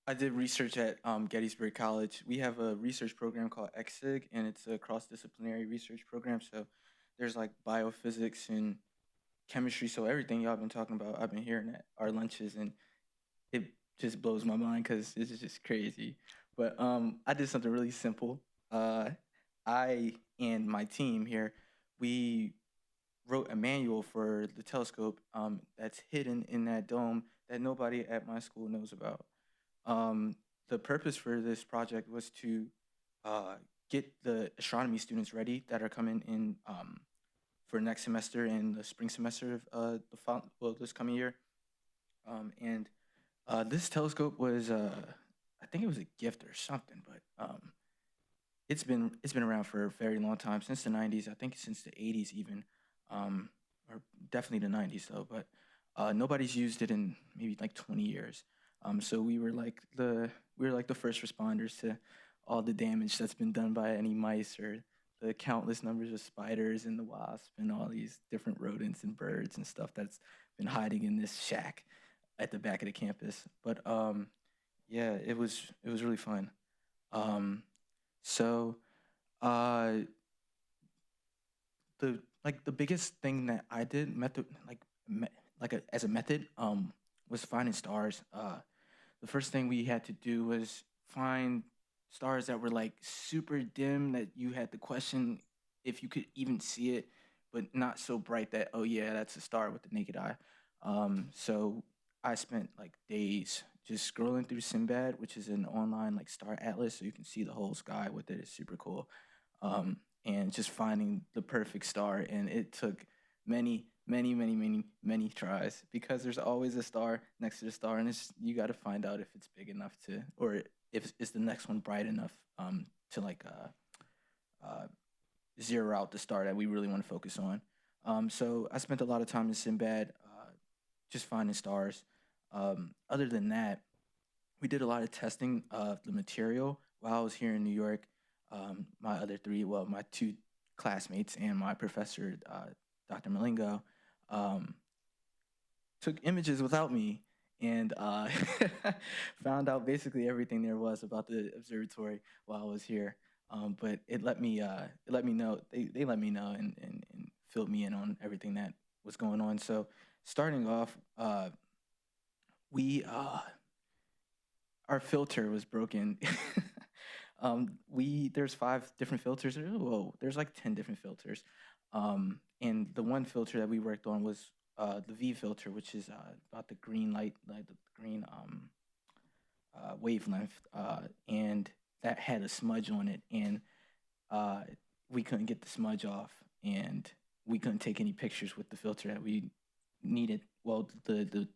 I did research at Gettysburg College. We have a research program called XSIG, and it's a cross-disciplinary research program. So there's like biophysics and chemistry. So everything y'all been talking about, I've been hearing at our lunches, and it just blows my mind because it's just crazy. But I did something really simple. Uh, I and my team here, we wrote a manual for the telescope that's hidden in that dome that nobody at my school knows about. Um, the purpose for this project was to uh, get the astronomy students ready that are coming in for next semester and the spring semester of this coming year. And This telescope was, I think it was a gift or something, but it's been around for a very long time, since the '90s. I think since the '80s even, um, or definitely the '90s though. But nobody's used it in maybe like 20 years. So we were like the first responders to all the damage that's been done by any mice or the countless numbers of spiders and the wasp and all these different rodents and birds and stuff that's been hiding in this shack at the back of the campus. But Yeah, it was really fun. Um, so uh the biggest thing that I did method as a method was finding stars. The first thing we had to do was find stars that were like super dim that you had to question if you could even see it, but not so bright that, oh yeah, that's a star with the naked eye. So I spent like days just scrolling through Sinbad, which is an online like star atlas, so you can see the whole sky with it. It's super cool. And just finding the perfect star, and it took many tries because there's always a star next to the star, and you got to find out if it's big enough to, or if is the next one bright enough to uh, zero out the star that we really want to focus on. So I spent a lot of time in Sinbad, just finding stars. Other than that, we did a lot of testing of the material while I was here in New York. My other three, well, my two classmates and my professor, Dr. Malingo, um, took images without me and found out basically everything there was about the observatory while I was here. But it let me know, they let me know and filled me in on everything that was going on. So starting off, we our filter was broken. We There's 5 different filters. Whoa, there's like 10 different filters. And the one filter that we worked on was the V filter, which is about the green light, like the green wavelength, and that had a smudge on it, and uh, we couldn't get the smudge off, and we couldn't take any pictures with the filter that we needed. Well, the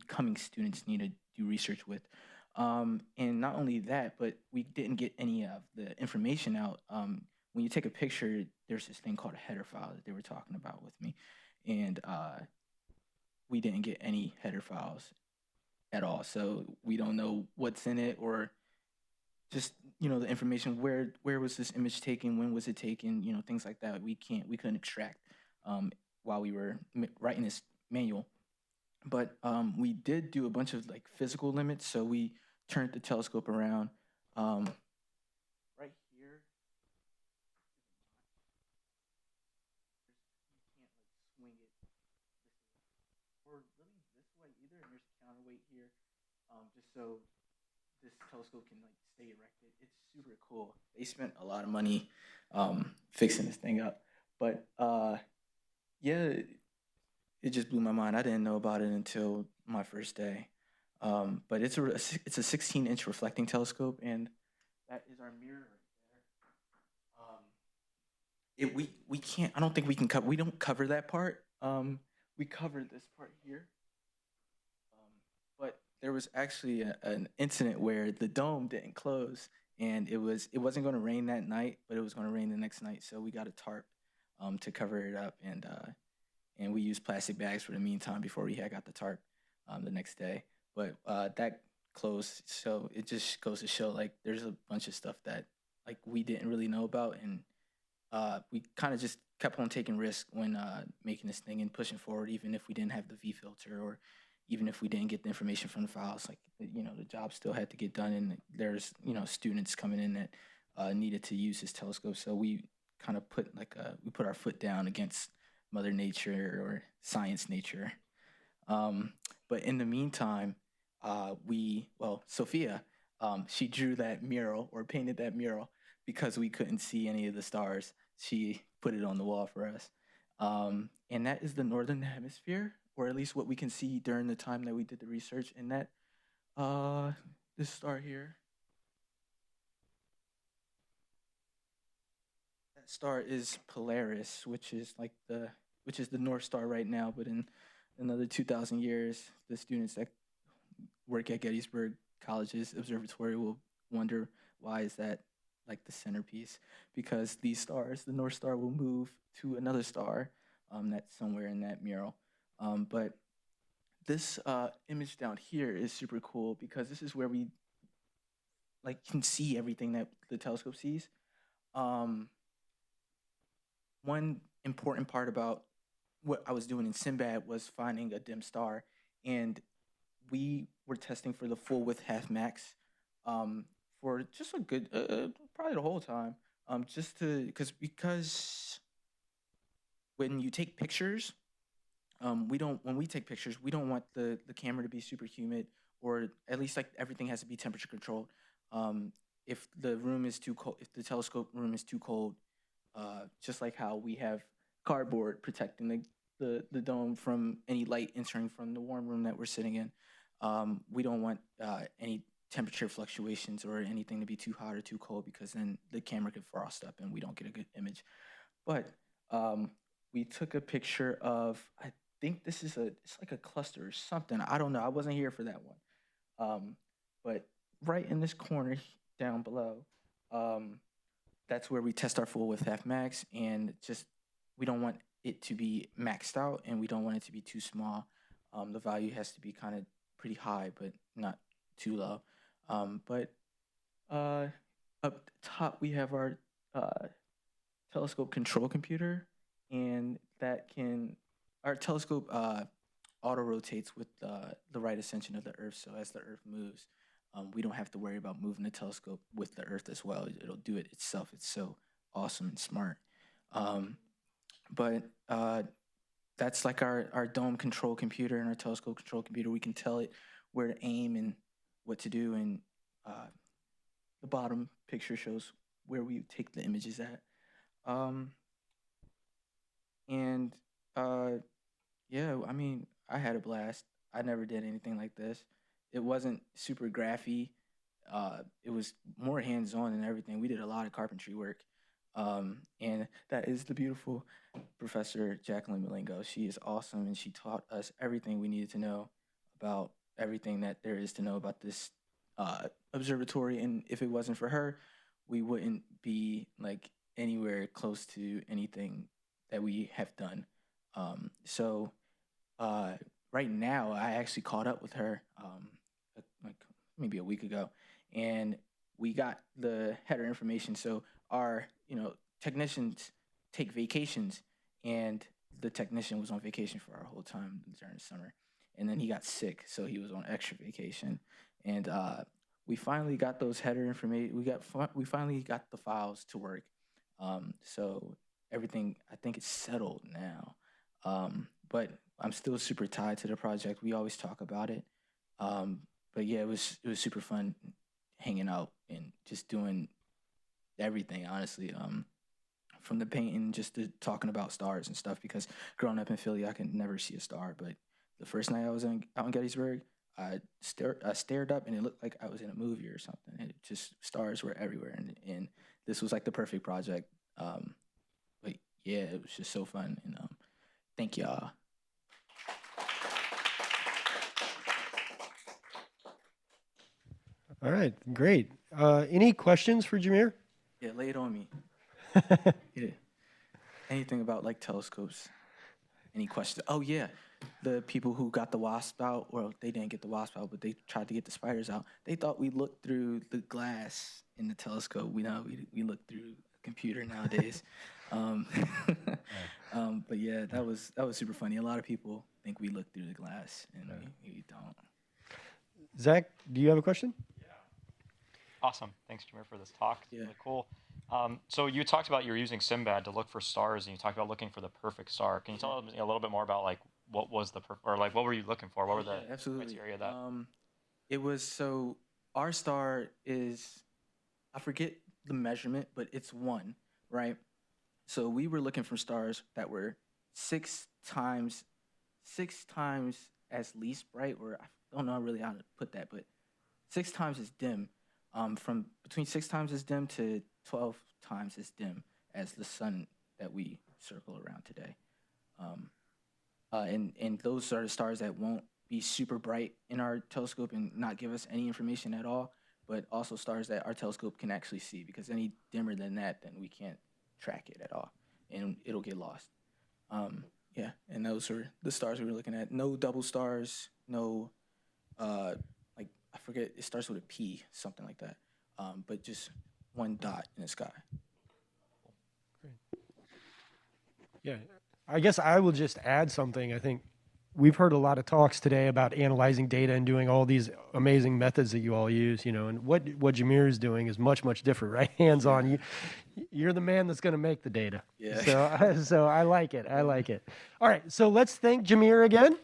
coming students need to do research with. And not only that, but we didn't get any of the information out. When you take a picture, there's this thing called a header file that they were talking about with me, and we didn't get any header files at all. So we don't know what's in it, or just the information, where was this image taken, when was it taken, things like that. We couldn't extract while we were writing this manual. But we did do a bunch of like physical limits. So we turned the telescope around. Right here, you can't like swing it this or really this way either. And there's a counterweight here, just so this telescope can like stay erected. It's super cool. They spent a lot of money fixing this thing up, but yeah, it just blew my mind. I didn't know about it until my first day. But it's a 16-inch reflecting telescope, and that is our mirror right there. We can't. I don't think we can cover. We don't cover that part. We cover this part here. But there was actually an incident where the dome didn't close, and it wasn't going to rain that night, but it was going to rain the next night. So we got a tarp to cover it up, and we used plastic bags for the meantime before we had got the tarp the next day. But that closed, so it just goes to show like there's a bunch of stuff that like we didn't really know about, and we kind of just kept on taking risks when making this thing and pushing forward, even if we didn't have the V filter or even if we didn't get the information from the files, like the job still had to get done, and there's students coming in that needed to use his telescope. So we kind of we put our foot down against Mother Nature or science nature. Um, but in the meantime, Sophia, she drew that mural or painted that mural because we couldn't see any of the stars. She put it on the wall for us. And that is the northern hemisphere, or at least what we can see during the time that we did the research. And that, this star here, that star is Polaris, which is the North Star right now. But in another 2,000 years, the students that work at Gettysburg College's Observatory will wonder why is that like the centerpiece, because these stars, the North Star, will move to another star that's somewhere in that mural. But this image down here is super cool because this is where we can see everything that the telescope sees. Um, One important part about what I was doing in Sinbad was finding a dim star, and we were testing for the full width half max for just a good, probably the whole time, just to because when you take pictures, we don't when we take pictures, we don't want the camera to be super humid, or at least like everything has to be temperature controlled. If the room is too cold, if the telescope room is too cold, just like how we have cardboard protecting the dome from any light entering from the warm room that we're sitting in. We don't want any temperature fluctuations or anything to be too hot or too cold, because then the camera could frost up and we don't get a good image. But we took a picture of, I think it's like a cluster or something. I don't know. I wasn't here for that one. But right in this corner down below, um, that's where we test our full width half max, and just we don't want it to be maxed out and we don't want it to be too small. The value has to be kind of pretty high but not too low. But uh, Up top we have our uh, telescope control computer, and that can our telescope auto rotates with the right ascension of the Earth. So as the Earth moves, we don't have to worry about moving the telescope with the Earth as well. It'll do it itself. It's so awesome and smart. Um, but That's like our dome control computer and our telescope control computer. We can tell it where to aim and what to do. And uh, the bottom picture shows where we take the images at. Um, and uh, Yeah, I mean, I had a blast. I never did anything like this. It wasn't super graphy. It was more hands-on than everything. We did a lot of carpentry work. And that is the beautiful Professor Jacqueline Malingo. She is awesome, and she taught us everything we needed to know about everything that there is to know about this observatory. And if it wasn't for her, we wouldn't be like anywhere close to anything that we have done. So uh, right now, I actually caught up with her like maybe a week ago, and we got the header information. So our technicians take vacations, and the technician was on vacation for our whole time during the summer, and then he got sick, so he was on extra vacation, and we finally got those header information. We finally got the files to work. So everything, I think it's settled now. But I'm still super tied to the project. We always talk about it. But yeah, it was super fun hanging out and just doing everything, honestly. From the painting just to talking about stars and stuff, because growing up in Philly, I could never see a star. But the first night I was out in Gettysburg, I stared up and it looked like I was in a movie or something. It just stars were everywhere, and this was like the perfect project. But yeah, it was just so fun, and thank y'all. All right, great. Any questions for Jamir? Yeah, lay it on me. Yeah. Anything about like telescopes? Any questions? Oh yeah, the people who got the wasp out, well, they didn't get the wasp out, but they tried to get the spiders out. They thought we looked through the glass in the telescope. We know we look through a computer nowadays. um, but yeah, that was super funny. A lot of people think we look through the glass, and we Zach, do you have a question? Awesome. Thanks, Jamir, for this talk. It's Yeah. really cool. So you talked about you're using Simbad to look for stars, and you talked about looking for the perfect star. Can you tell me a little bit more about like what was the or like what were you looking for? What were the Absolutely. criteria that? It was so our star is, I forget the measurement, but it's one, right? So we were looking for stars that were six times as least bright, or I don't know really how to put that, but 6 times as dim, from between 6 times as dim to 12 times as dim as the sun that we circle around today. And those are the stars that won't be super bright in our telescope and not give us any information at all, but also stars that our telescope can actually see, because any dimmer than that, then we can't track it at all, and it'll get lost. Yeah, and those are the stars we were looking at. No double stars, no, like I forget, it starts with a P, something like that, but just one dot in the sky. Yeah, I guess I will just add something. I think we've heard a lot of talks today about analyzing data and doing all these amazing methods that you all use, and what Jamir is doing is much, much different, right? Hands-on. You're the man that's going to make the data. Yeah. So I like it. I like it. All right, so let's thank Jamir again.